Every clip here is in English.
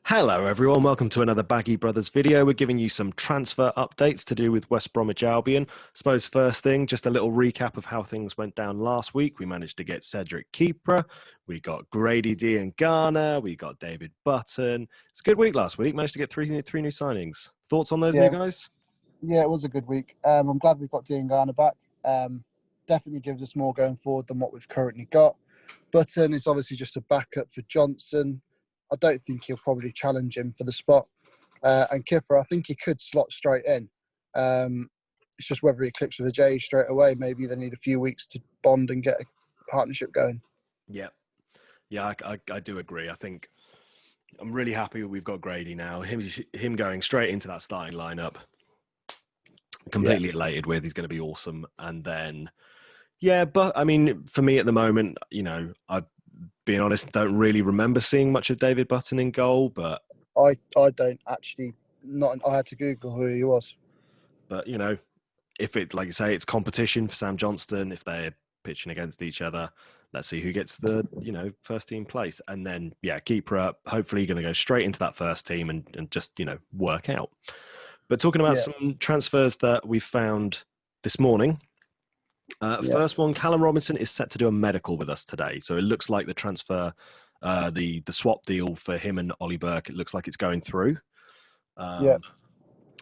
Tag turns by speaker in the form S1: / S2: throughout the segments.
S1: Hello everyone, welcome to another Baggie Brothers video. We're giving you some transfer updates to do with West Bromwich Albion. I suppose first thing, just a little recap of how things went down last week. We managed to get Cedric Keeper, we got Grady D and Garner, we got David Button. It's a good week last week, managed to get three new signings. Thoughts on those new guys?
S2: Yeah, it was a good week. I'm glad we've got D and Garner back. Definitely gives us more going forward than what we've currently got. Button is obviously just a backup for Johnson. I don't think he'll probably challenge him for the spot. And Kipper, I think he could slot straight in. It's just whether he clicks with a J straight away. Maybe they need a few weeks to bond and get a partnership going.
S1: Yeah, I do agree. I think I'm really happy we've got Grady now. Him going straight into that starting lineup. Completely elated with. He's going to be awesome. And then, but I mean, for me at the moment, being honest, don't really remember seeing much of David Button in goal, but
S2: I don't actually. I had to Google who he was.
S1: But if it, like you say, it's competition for Sam Johnston, if they're pitching against each other, let's see who gets the first team place, and then keeper up. Hopefully, going to go straight into that first team and just work out. But talking about some transfers that we found this morning. First one, Callum Robinson is set to do a medical with us today. So it looks like the transfer, the swap deal for him and Ollie Burke, it looks like it's going through. I'm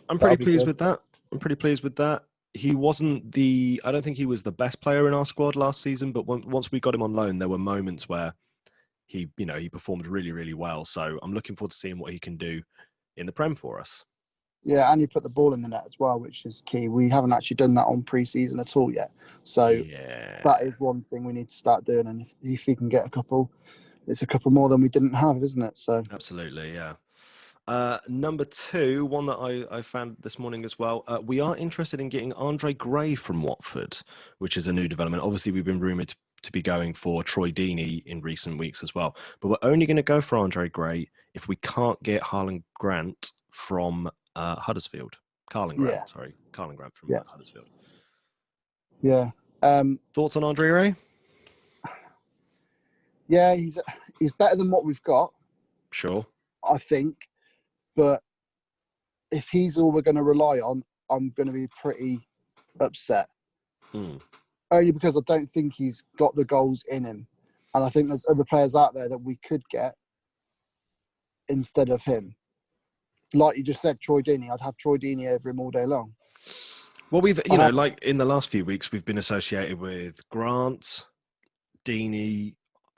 S1: pretty pleased with that. He wasn't I don't think he was the best player in our squad last season, but once we got him on loan, there were moments where he performed really, really well. So I'm looking forward to seeing what he can do in the Prem for us.
S2: Yeah, and you put the ball in the net as well, which is key. We haven't actually done that on pre-season at all yet. So that is one thing we need to start doing. And if he can get a couple, it's a couple more than we didn't have, isn't it? So
S1: absolutely, yeah. Number two, one that I found this morning as well. We are interested in getting Andre Gray from Watford, which is a new development. Obviously, we've been rumoured to be going for Troy Deeney in recent weeks as well. But we're only going to go for Andre Gray if we can't get Harlan Grant from Huddersfield. Carlin Grant from Huddersfield.
S2: Yeah.
S1: Thoughts on Andre Gray?
S2: Yeah, he's better than what we've got.
S1: Sure.
S2: I think. But if he's all we're going to rely on, I'm going to be pretty upset. Only because I don't think he's got the goals in him. And I think there's other players out there that we could get instead of him. Like you just said, Troy Deeney. I'd have Troy Deeney over him all day long.
S1: Well, we've, like in the last few weeks, we've been associated with Grant, Deeney,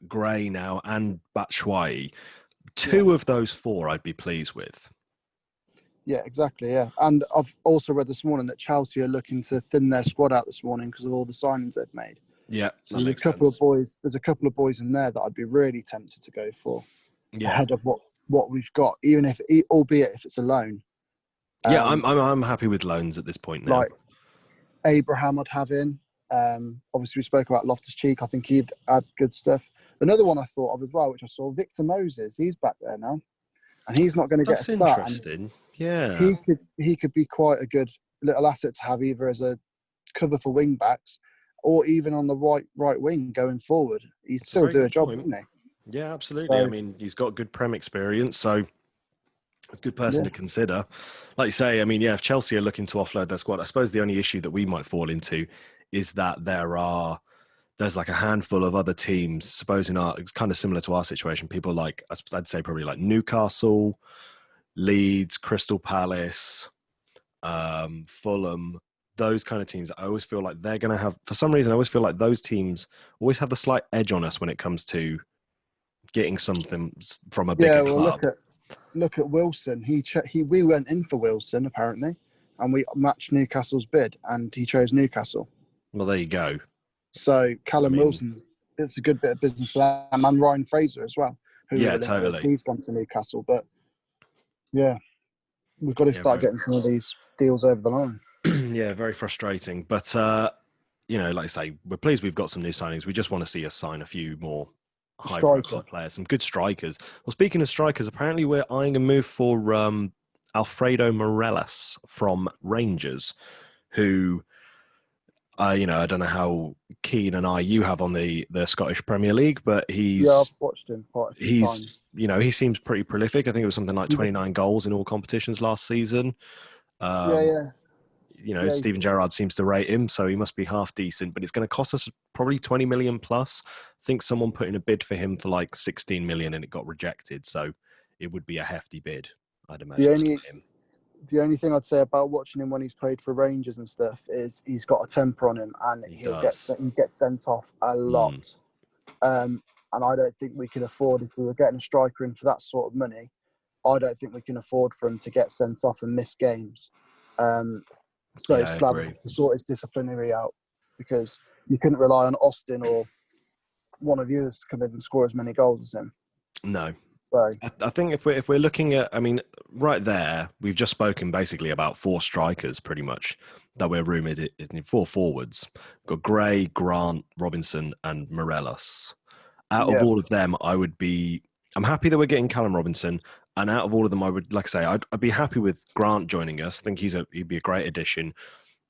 S1: Gray now, and Batshuayi. Two of those four I'd be pleased with.
S2: Yeah, exactly, yeah. And I've also read this morning that Chelsea are looking to thin their squad out this morning because of all the signings they've made.
S1: Yeah,
S2: so there's a couple of boys in there that I'd be really tempted to go for ahead of what we've got, albeit if it's a loan.
S1: Yeah, I'm happy with loans at this point now.
S2: Like Abraham I'd have in. Obviously we spoke about Loftus-Cheek. I think he'd add good stuff. Another one I thought of as well, which I saw, Victor Moses. He's back there now, and he's not going to get a start.
S1: Interesting. Yeah,
S2: he could be quite a good little asset to have, either as a cover for wing backs or even on the right wing going forward. He'd still do a job, wouldn't he?
S1: Yeah, absolutely. So, I mean, he's got good Prem experience, so a good person to consider. Like you say, I mean, if Chelsea are looking to offload their squad, I suppose the only issue that we might fall into is that there's like a handful of other teams, supposing it's kind of similar to our situation. People like, I'd say probably like Newcastle, Leeds, Crystal Palace, Fulham, those kind of teams. I always feel like they're going to have, for some reason, I always feel like those teams always have the slight edge on us when it comes to getting something from a bigger club.
S2: Look at Wilson. We went in for Wilson apparently, and we matched Newcastle's bid, and he chose Newcastle.
S1: Well, there you go.
S2: So Callum Wilson, it's a good bit of business for them, and Ryan Fraser as well.
S1: Totally.
S2: He's gone to Newcastle, but we've got to start getting some of these deals over the line.
S1: Yeah, very frustrating. But like I say, we're pleased we've got some new signings. We just want to see us sign a few more high-profile players, some good strikers. Well, speaking of strikers, apparently we're eyeing a move for Alfredo Morelos from Rangers, who I don't know how keen an eye you have on the Scottish Premier League, but
S2: Yeah, I've watched him quite a few
S1: he's
S2: times.
S1: he seems pretty prolific. I think it was something like
S2: Yeah,
S1: 29 goals in all competitions last season.
S2: yeah,
S1: Um,
S2: yeah. Yeah,
S1: Steven Gerrard seems to rate him, so he must be half decent, but it's going to cost us probably 20 million plus. I think someone put in a bid for him for like 16 million and it got rejected, so it would be a hefty bid, I'd
S2: the
S1: imagine, to
S2: only
S1: get him.
S2: the only thing I'd say about watching him when he's played for Rangers and stuff is he's got a temper on him, and
S1: He
S2: he gets
S1: does.
S2: sent off a
S1: Mm,
S2: lot. And I don't think we can afford, if we were getting a striker in for that sort of money, I don't think we can afford for him to get sent off and miss games. So
S1: yeah, I
S2: Slav
S1: agree.
S2: to sort his disciplinary out, because you couldn't rely on Austin or one of the others to come in and score as many goals as him.
S1: No.
S2: So
S1: I think if we're looking at, I mean, right there, we've just spoken basically about four strikers, pretty much, that we're rumoured in four forwards. We've got Gray, Grant, Robinson, and Morelos. Out of
S2: yeah,
S1: all of them, I'm happy that we're getting Callum Robinson, and out of all of them, I would, like I say, I'd be happy with Grant joining us. I think he'd be a great addition.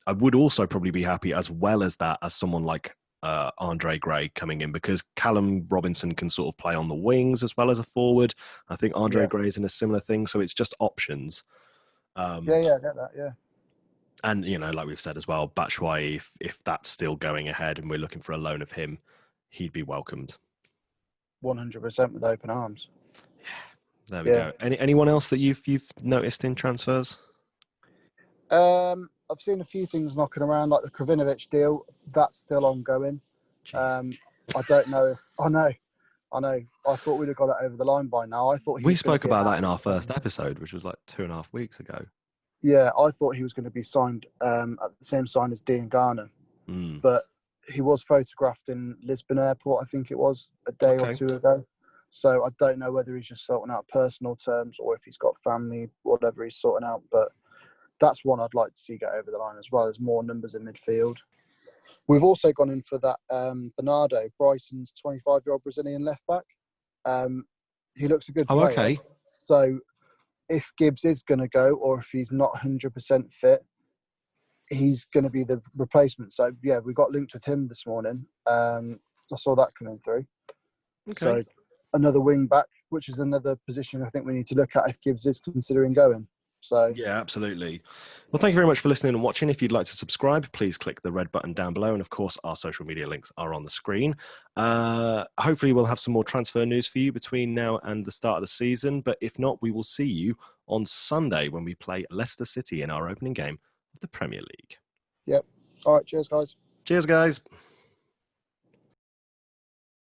S1: I would also probably be happy, as well as that, as someone like Andre Gray coming in, because Callum Robinson can sort of play on the wings as well as a forward. I think Andre
S2: yeah,
S1: Gray is in a similar thing, so it's just options.
S2: yeah,
S1: Um,
S2: yeah. I get that. Yeah,
S1: and like we've said as well, Batshuayi, if that's still going ahead and we're looking for a loan of him, he'd be welcomed.
S2: 100% with open arms.
S1: There we
S2: Yeah.
S1: go. Anyone else that you've noticed in transfers?
S2: I've seen a few things knocking around, like the Kravinovic deal. That's still ongoing.
S1: Jeez.
S2: I don't know if I know. I thought we'd have got it over the line by now. I thought he
S1: We
S2: was going to
S1: spoke
S2: be
S1: about that in our
S2: announced.
S1: first episode, which was like 2.5 weeks ago.
S2: Yeah, I thought he was going to be signed at the same sign as Dean Garner,
S1: Mm.
S2: but he was photographed in Lisbon Airport, I think it was, a day or
S1: Okay.
S2: two ago. So I don't know whether he's just sorting out personal terms or if he's got family, whatever he's sorting out. But that's one I'd like to see get over the line as well. There's more numbers in midfield. We've also gone in for that Bernardo, Bryson's 25-year-old Brazilian left back. He looks a good
S1: Oh,
S2: player.
S1: okay.
S2: So if Gibbs is going to go, or if he's not 100% fit, he's going to be the replacement. So, yeah, we got linked with him this morning. I saw that coming through.
S1: Okay.
S2: So another wing back, which is another position I think we need to look at if Gibbs is considering going. So
S1: Yeah, absolutely. Well, thank you very much for listening and watching. If you'd like to subscribe, please click the red button down below. And of course, our social media links are on the screen. Hopefully, we'll have some more transfer news for you between now and the start of the season. But if not, we will see you on Sunday when we play Leicester City in our opening game of the Premier League.
S2: yep. All right. Cheers, guys.
S1: Cheers, guys.